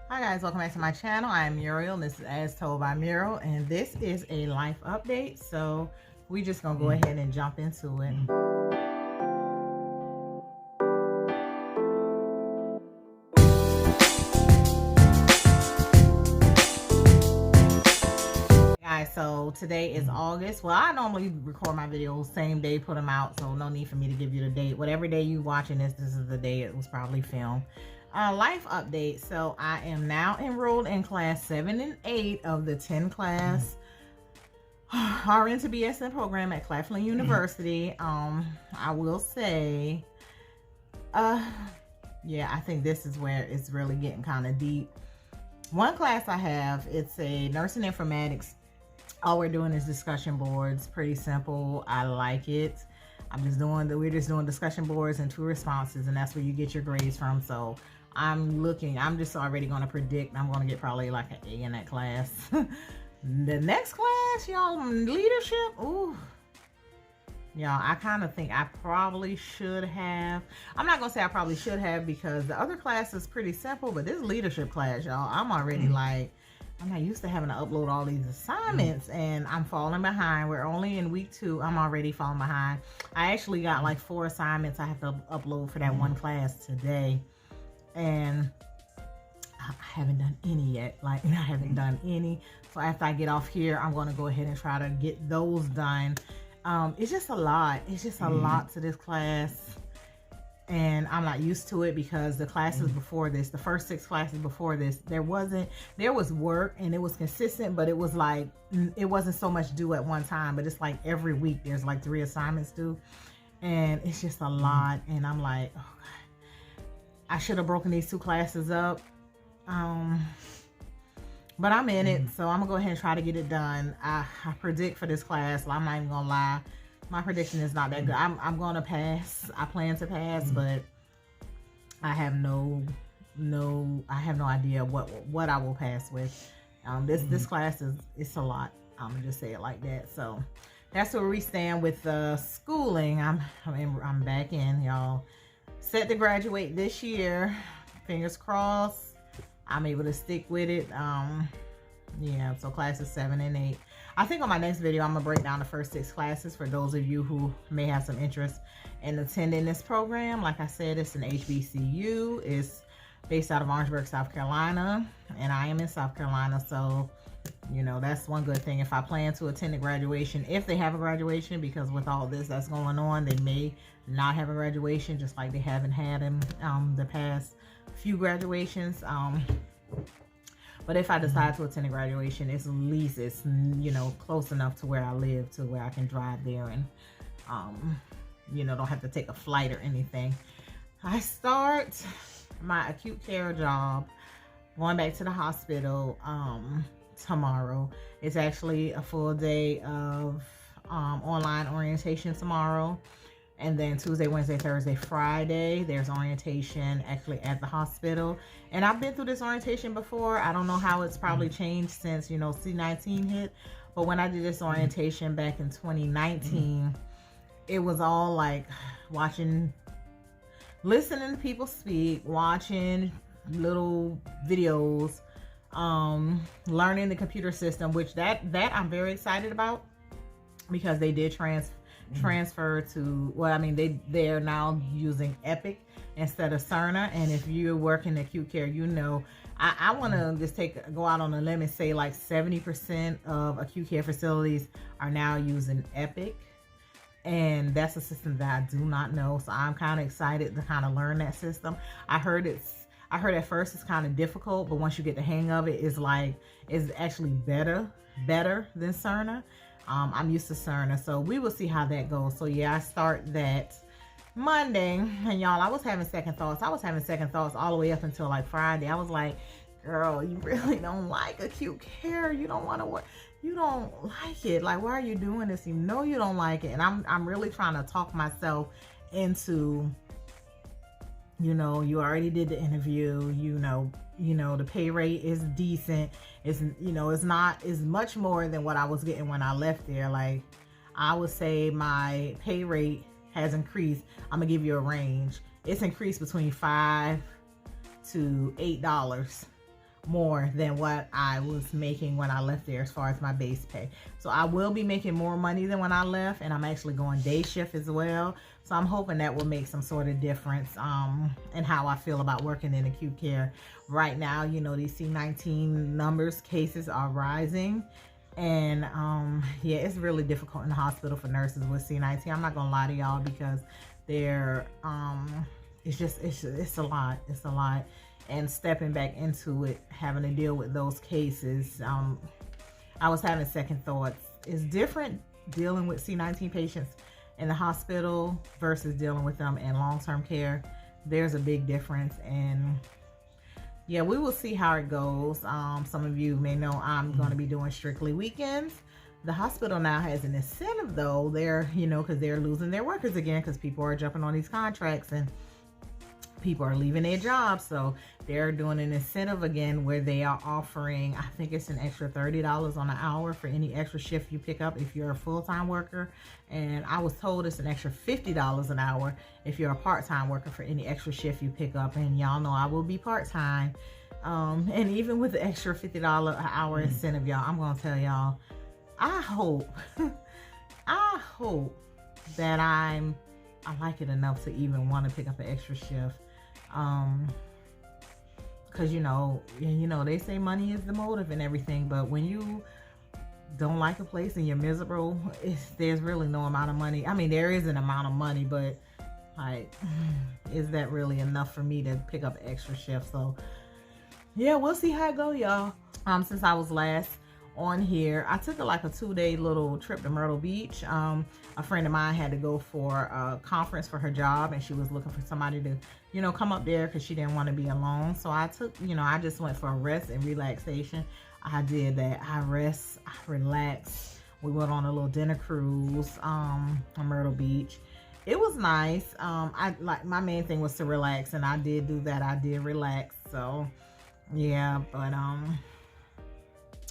Hi guys, welcome back to my channel. I am Muriel and this is As Told by Muriel, and this is a life update, so we just gonna go ahead and jump into it. Guys, so today is August. Well, I normally record my videos same day, put them out, so no need for me to give you the date. Whatever day you watching this is the day it was probably filmed. Life update. So I am now enrolled in class 7 and 8 of the 10 class RN to BSN program at Claflin University. I will say, yeah, I think this is where it's really getting kind of deep. One class I have, it's a nursing informatics. All we're doing is discussion boards. Pretty simple. I like it. We're just doing discussion boards and 2 responses, and that's where you get your grades from. So I'm just already going to predict I'm going to get probably like an A in that class. The next class, y'all, leadership. Ooh, y'all, I kind of think I probably should have. I'm not going to say I probably should have, because the other class is pretty simple, but this leadership class, y'all, I'm already like, I'm not used to having to upload all these assignments, and I'm falling behind. We're only in week 2. I'm already falling behind. I actually got like 4 assignments I have to upload for that one class today, and I haven't done any yet. Like, I haven't done any. So after I get off here, I'm going to go ahead and try to get those done. It's just a lot. It's just a lot to this class. And I'm not used to it, because the classes before this, the first 6 classes before this, there was work and it was consistent, but it was like, it wasn't so much due at one time, but it's like every week there's like 3 assignments due, and it's just a lot. And I'm like, oh God, I should have broken these 2 classes up. But I'm in it, so I'm gonna go ahead and try to get it done. I predict for this class, well, I'm not even gonna lie, my prediction is not that good. I'm gonna pass. I plan to pass, but I have no idea what I will pass with. This class it's a lot. I'm gonna just say it like that. So that's where we stand with schooling. I'm back in, y'all. Set to graduate this year. Fingers crossed. I'm able to stick with it. Yeah, so classes 7 and 8. I think on my next video, I'm gonna break down the first 6 classes for those of you who may have some interest in attending this program. Like I said, it's an HBCU. It's based out of Orangeburg, South Carolina, and I am in South Carolina. So, you know, that's one good thing. If I plan to attend the graduation, if they have a graduation, because with all this that's going on, they may not have a graduation, just like they haven't had in the past few graduations. But if I decide to attend a graduation, it's you know, close enough to where I live, to where I can drive there and you know, don't have to take a flight or anything. I start my acute care job, going back to the hospital tomorrow. It's actually a full day of online orientation tomorrow. And then Tuesday, Wednesday, Thursday, Friday, there's orientation actually at the hospital. And I've been through this orientation before. I don't know how it's probably changed since, you know, C-19 hit. But when I did this orientation back in 2019, it was all like listening to people speak, watching little videos, learning the computer system, which that I'm very excited about, because they did transfer to, well, I mean, they're now using Epic instead of Cerner. And if you work in acute care, you know, I want to just go out on a limb and say like 70% of acute care facilities are now using Epic, and that's a system that I do not know. So I'm kind of excited to kind of learn that system. I heard at first it's kind of difficult, but once you get the hang of it, it's actually better than Cerner. I'm used to Cerner, so we will see how that goes. So yeah, I start that Monday, and y'all, I was having second thoughts. I was having second thoughts all the way up until like Friday. I was like, girl, you really don't like acute care. You don't want to work. You don't like it. Like, why are you doing this? You know you don't like it. And I'm really trying to talk myself into, you know, you already did the interview, you know, the pay rate is decent. It's, you know, it's not as much more than what I was getting when I left there. Like, I would say my pay rate has increased. I'm gonna give you a range. It's increased between $5 to $8 more than what I was making when I left there as far as my base pay. So I will be making more money than when I left, and I'm actually going day shift as well. So I'm hoping that will make some sort of difference in how I feel about working in acute care. Right now, you know, these C19 numbers, cases are rising. And yeah, it's really difficult in the hospital for nurses with C19. I'm not gonna lie to y'all, because they're it's a lot. It's a lot. And stepping back into it, having to deal with those cases, I was having second thoughts. It's different dealing with C19 patients in the hospital versus dealing with them in long-term care. There's a big difference, and yeah, we will see how it goes. Some of you may know I'm going to be doing strictly weekends. The hospital now has an incentive, though. They're, you know, because they're losing their workers again, because people are jumping on these contracts and people are leaving their jobs. So they're doing an incentive again where they are offering, I think it's an extra $30 on an hour for any extra shift you pick up if you're a full-time worker. And I was told it's an extra $50 an hour if you're a part-time worker for any extra shift you pick up. And y'all know I will be part-time. And even with the extra $50 an hour incentive, y'all, I'm gonna tell y'all, I hope I hope that I like it enough to even want to pick up an extra shift. Because you know they say money is the motive and everything, but when you don't like a place and you're miserable, there's really no amount of money. I mean, there is an amount of money, but like, is that really enough for me to pick up an extra shift? So yeah, we'll see how it go, y'all. Since I was last on here, I took like a 2-day little trip to Myrtle Beach. A friend of mine had to go for a conference for her job, and she was looking for somebody to, you know, come up there because she didn't want to be alone. So I took, you know, I just went for a rest and relaxation. I did that. I rest, I relaxed. We went on a little dinner cruise on Myrtle Beach. It was nice. My main thing was to relax, and I did do that. I did relax. So yeah, but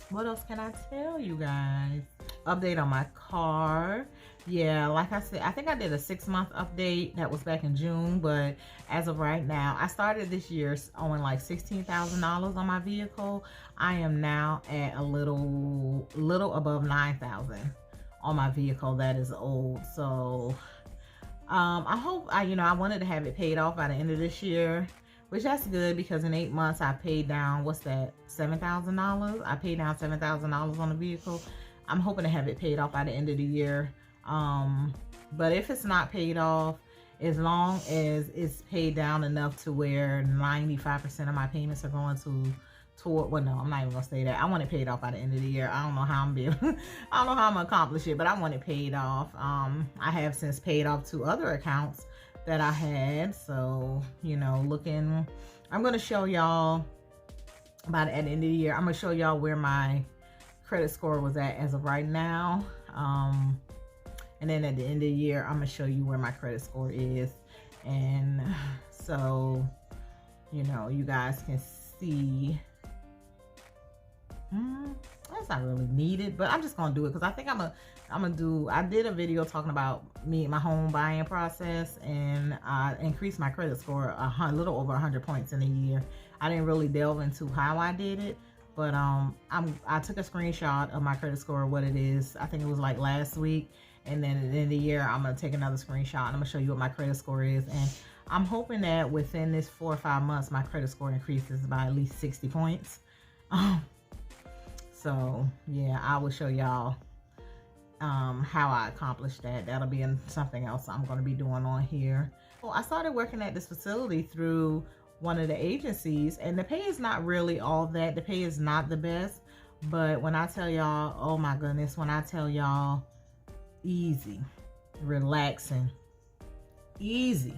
what else can I tell you guys? Update on my car. Yeah, like I said, I think I did a 6-month update. That was back in June, but as of right now, I started this year owing like $16,000 on my vehicle. I am now at a little above $9,000 on my vehicle that is old. So I hope I wanted to have it paid off by the end of this year, which that's good, because in 8 months I paid down, what's that, $7,000? I paid down $7,000 on the vehicle. I'm hoping to have it paid off by the end of the year. But if it's not paid off, as long as it's paid down enough to where 95% of my payments are going toward, well, no, I'm not even gonna say that. I want it paid off by the end of the year. I don't know how I don't know how I'm gonna accomplish it, but I want it paid off. I have since paid off 2 other accounts that I had. So, you know, I'm going to show y'all at the end of the year. I'm going to show y'all where my credit score was at as of right now. And then at the end of the year, I'm going to show you where my credit score is. And so, you know, you guys can see. That's not really needed, but I'm just going to do it because I think I did a video talking about my home buying process, and I increased my credit score a little over 100 points in a year. I didn't really delve into how I did it, but I took a screenshot of my credit score, what it is. I think it was like last week, and then at the end of the year, I'm going to take another screenshot and I'm going to show you what my credit score is. And I'm hoping that within this 4 or 5 months, my credit score increases by at least 60 points. So yeah, I will show y'all how I accomplished that. That'll be something else I'm going to be doing on here. Well, I started working at this facility through one of the agencies, and the pay is not really all that. The pay is not the best, but when I tell y'all, oh my goodness, when I tell y'all, easy, relaxing, easy.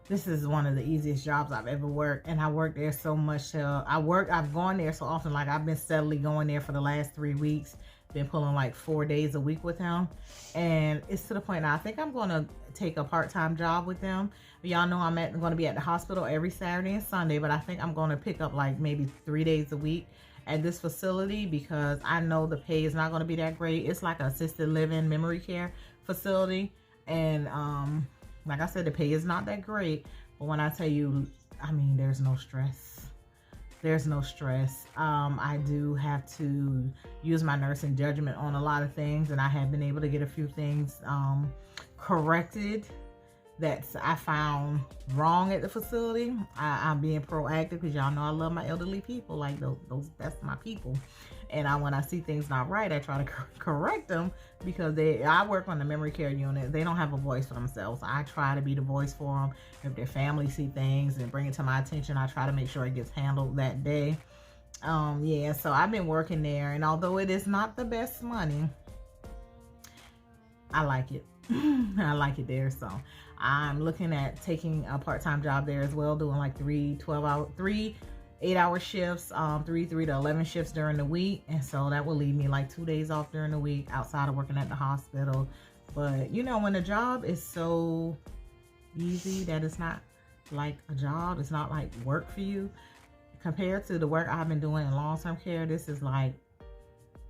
This is one of the easiest jobs I've ever worked, and I worked there so much. I've gone there so often. Like, I've been steadily going there for the last 3 weeks. Been pulling like 4 days a week with him, and it's to the point now I think I'm going to take a part-time job with them. Y'all know I'm going to be at the hospital every Saturday and Sunday, but I think I'm going to pick up like maybe 3 days a week at this facility, because I know the pay is not going to be that great. It's like an assisted living memory care facility, and like I said, the pay is not that great, but when I tell you, I mean, there's no stress. there's no stress. I do have to use my nursing judgment on a lot of things, and I have been able to get a few things corrected that I found wrong at the facility. I'm being proactive because y'all know I love my elderly people. Like those that's my people. And when I see things not right, I try to correct them, because I work on the memory care unit. They don't have a voice for themselves. I try to be the voice for them. If their family see things and bring it to my attention, I try to make sure it gets handled that day. Yeah, so I've been working there, and although it is not the best money, I like it. I like it there. So I'm looking at taking a part-time job there as well, doing like 3 8-hour shifts, 3 to 11 shifts during the week. And so that will leave me like 2 days off during the week outside of working at the hospital. But you know, when a job is so easy that it's not like a job, it's not like work for you, compared to the work I've been doing in long-term care, this is like,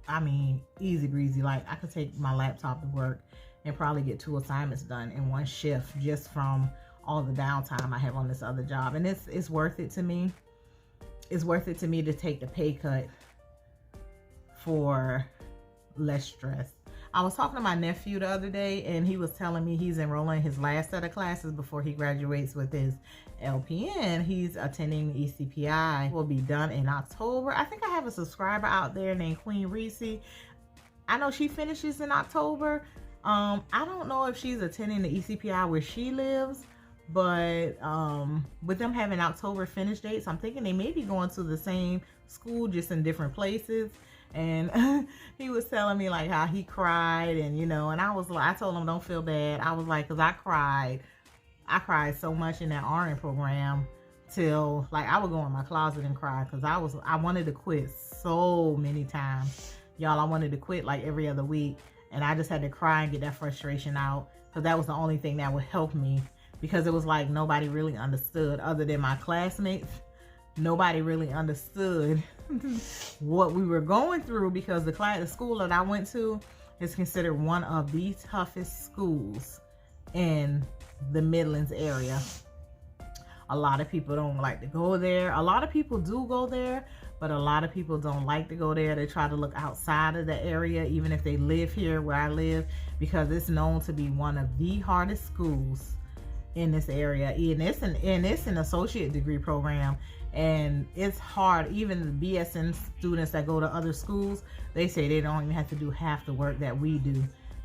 I mean, easy breezy. Like I could take my laptop to work and probably get 2 assignments done in one shift just from all the downtime I have on this other job. And it's worth it to me. It's worth it to me to take the pay cut for less stress. I was talking to my nephew the other day, and he was telling me he's enrolling his last set of classes before he graduates with his LPN. He's attending ECPI. Will be done in October. I think I have a subscriber out there named Queen Reese. I know she finishes in October. I don't know if she's attending the ECPI where she lives, but with them having October finish dates, I'm thinking they may be going to the same school, just in different places. And he was telling me like how he cried, and you know, and I was like, I told him don't feel bad. I was like, because I cried so much in that RN program till like I would go in my closet and cry, because I wanted to quit so many times, y'all. I wanted to quit like every other week, and I just had to cry and get that frustration out, because that was the only thing that would help me. Because it was like nobody really understood, other than my classmates. Nobody really understood what we were going through, because the school that I went to is considered one of the toughest schools in the Midlands area. A lot of people don't like to go there. A lot of people do go there, but a lot of people don't like to go there. They try to look outside of the area, even if they live here where I live, because it's known to be one of the hardest schools in this area. And it's an associate degree program, and it's hard. Even the BSN students that go to other schools, they say they don't even have to do half the work that we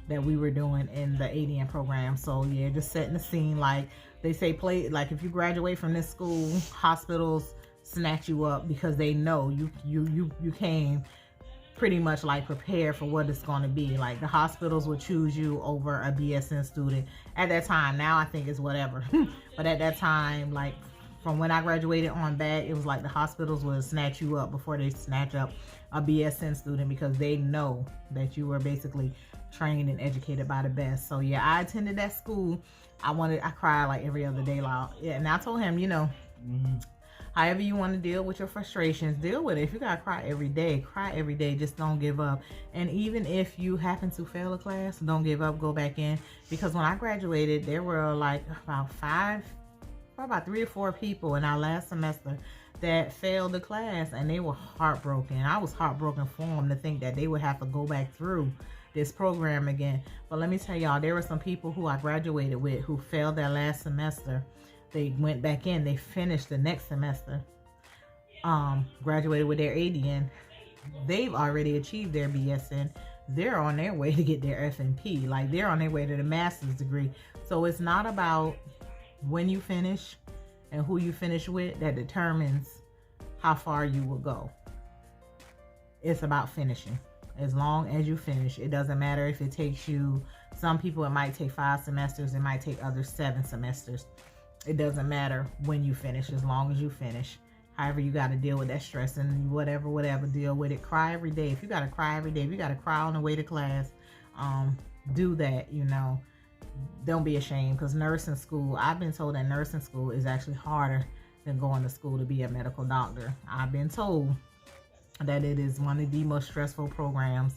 were doing in the ADN program. So yeah, just setting the scene. Like they say, like if you graduate from this school, hospitals snatch you up, because they know you came pretty much like prepared for what it's going to be. Like the hospitals would choose you over a BSN student at that time. Now I think it's whatever. But at that time, like from when I graduated on back, it was like the hospitals would snatch you up before they snatch up a BSN student, because they know that you were basically trained and educated by the best. So yeah, I attended that school. I cried like every other day. Like, yeah, and I told him, you know, however you want to deal with your frustrations, deal with it. If you gotta cry every day, just don't give up. And even if you happen to fail a class, don't give up, go back in. Because when I graduated, there were like about 3 or 4 people in our last semester that failed the class, and they were heartbroken. I was heartbroken for them to think that they would have to go back through this program again. But let me tell y'all, there were some people who I graduated with who failed their last semester. They went back in, they finished the next semester, graduated with their ADN. They've already achieved their BSN. They're on their way to get their FNP. Like they're on their way to the master's degree. So it's not about when you finish and who you finish with that determines how far you will go. It's about finishing. As long as you finish, it doesn't matter if it takes you, some people it might take 5 semesters, it might take others 7 semesters. It doesn't matter when you finish, as long as you finish. However, you got to deal with that stress and whatever, deal with it. Cry every day. If you got to cry every day, if you got to cry on the way to class, do that, you know. Don't be ashamed, because nursing school, I've been told that nursing school is actually harder than going to school to be a medical doctor. I've been told that it is one of the most stressful programs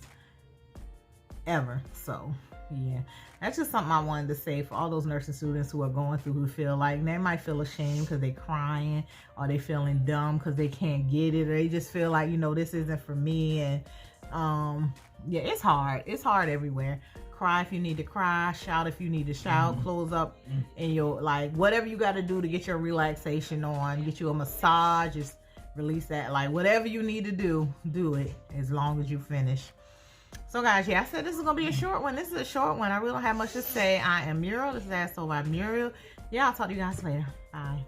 ever. So Yeah, that's just something I wanted to say for all those nursing students who are going through, who feel like they might feel ashamed because they're crying, or they feeling dumb because they can't get it, or they just feel like, you know, this isn't for me. And yeah, it's hard. It's hard everywhere. Cry if you need to cry, shout if you need to shout, close up in your, like, whatever you got to do to get your relaxation on, get you a massage, just release that, like, whatever you need to do it, as long as you finish. So guys, yeah, I said this is gonna be a short one. This is a short one. I really don't have much to say. I am Muriel. This is Asshole by Muriel. Yeah, I'll talk to you guys later. Bye.